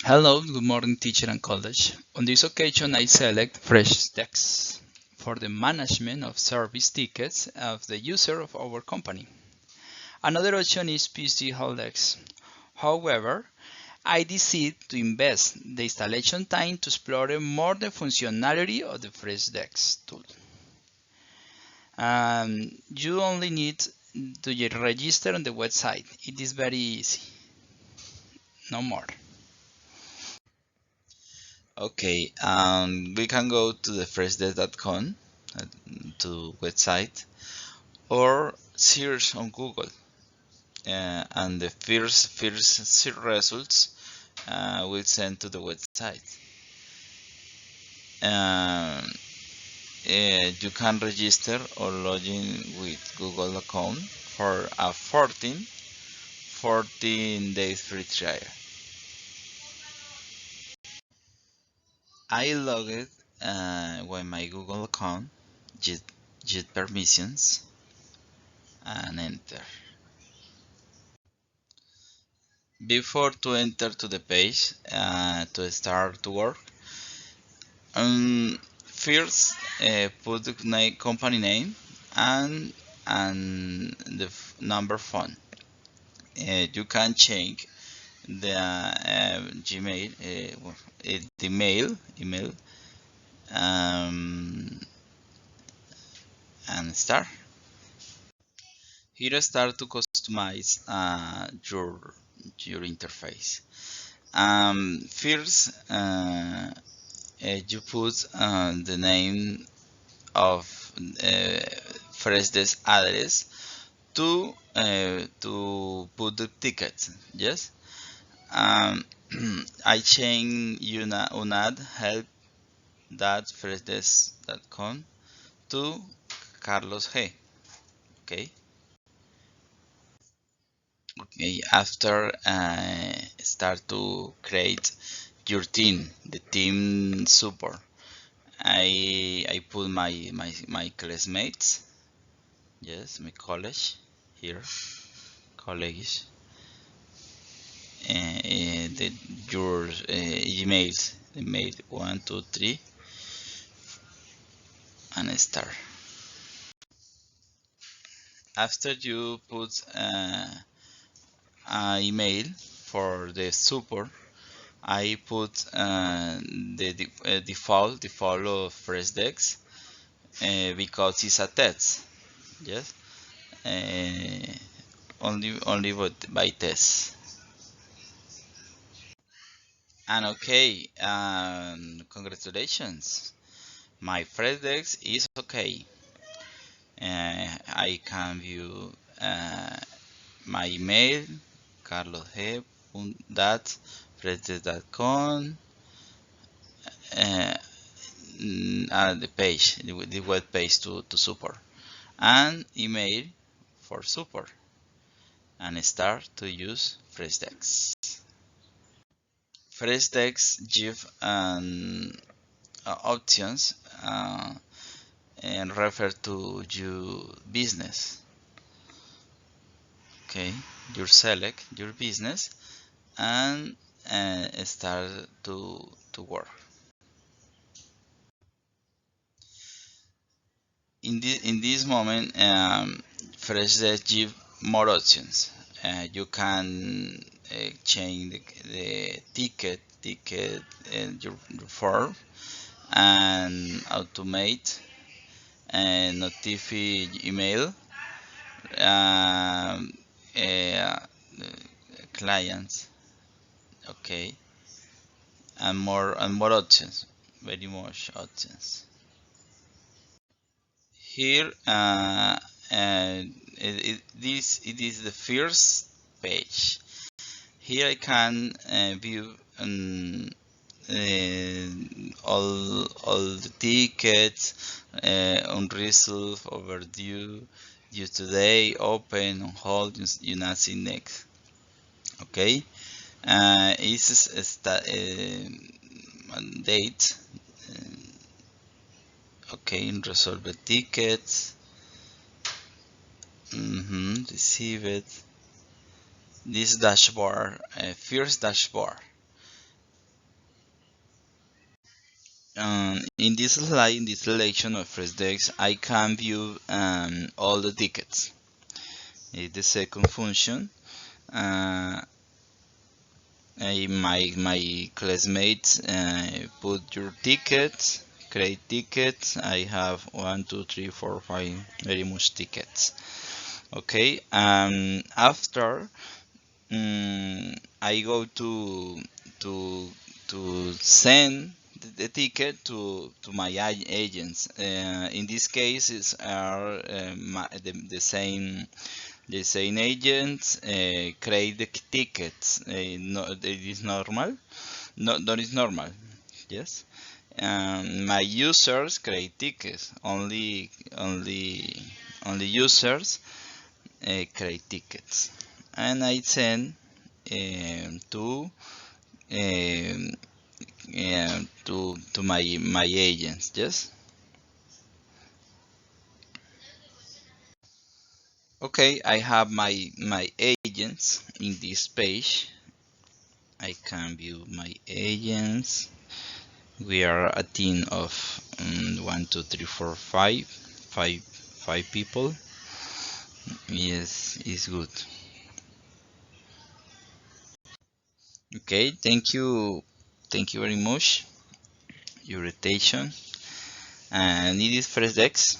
Hello, good morning teacher and college. On this occasion I select Freshdesk for the management of service tickets of the user of our company. Another option is PC Holdex. However, I decide to invest the installation time to explore more the functionality of the Freshdesk tool. You only need to register on the website. It is very easy. No more. Okay, we can go to the freshdesk.com to website or search on Google, and the first results will send to the website. Um, you can register or log in with Google account for a 14 days free trial. I logged with my Google account, get, get permissions, and enter. Before to enter to the page to start to work, first put the company name and the number phone. You can change the Gmail, the email, um, and start. Here start to customize your interface. First, you put the name of Freshdesk address to put the ticket. Yes. Um, I change unad help that freshdesk.com to Carlos G. Okay. Okay. After start to create your team, the team support. I put my classmates, yes, my college here, colleagues, your emails, email 1, 2, 3, and start. After you put an email for the support, I put the default of Freshdesk because it's a test. Yes, only by test. And okay, congratulations. My Freshdesk is okay. I can view my email, carlosg.freshdesk.com, the page, the web page to support, and email for support, and start to use Freshdesk. Freshdesk give options and refer to your business. Okay, you select your business and start to work. In this moment, Freshdesk give more options. You can change the ticket your form, and automate and notify email um, uh, clients. Okay, and more options, very much options. Here, it is the first page. Here I can view all the tickets, unresolved, overdue, due today, open, on hold, you not see next. Okay, is date. Okay, resolve the tickets. Receive it. This dashboard, first dashboard. in this slide, in this selection of Freshdesk, I can view all the tickets. The second function. My classmates put your tickets, create tickets. I have 1, 2, 3, 4, 5 very much tickets. Okay, after I go to send the ticket to my agents. In this case, it's are the same agents create the tickets. No, it is normal. No, that is normal. Yes. My users create tickets. Only users create tickets, and I send to to my agents. Yes. Okay, I have my agents in this page. I can view my agents. We are a team of 1, 2, 3, 4, 5 people. Yes, it's good. Okay, thank you very much your attention, and it is Freshdesk.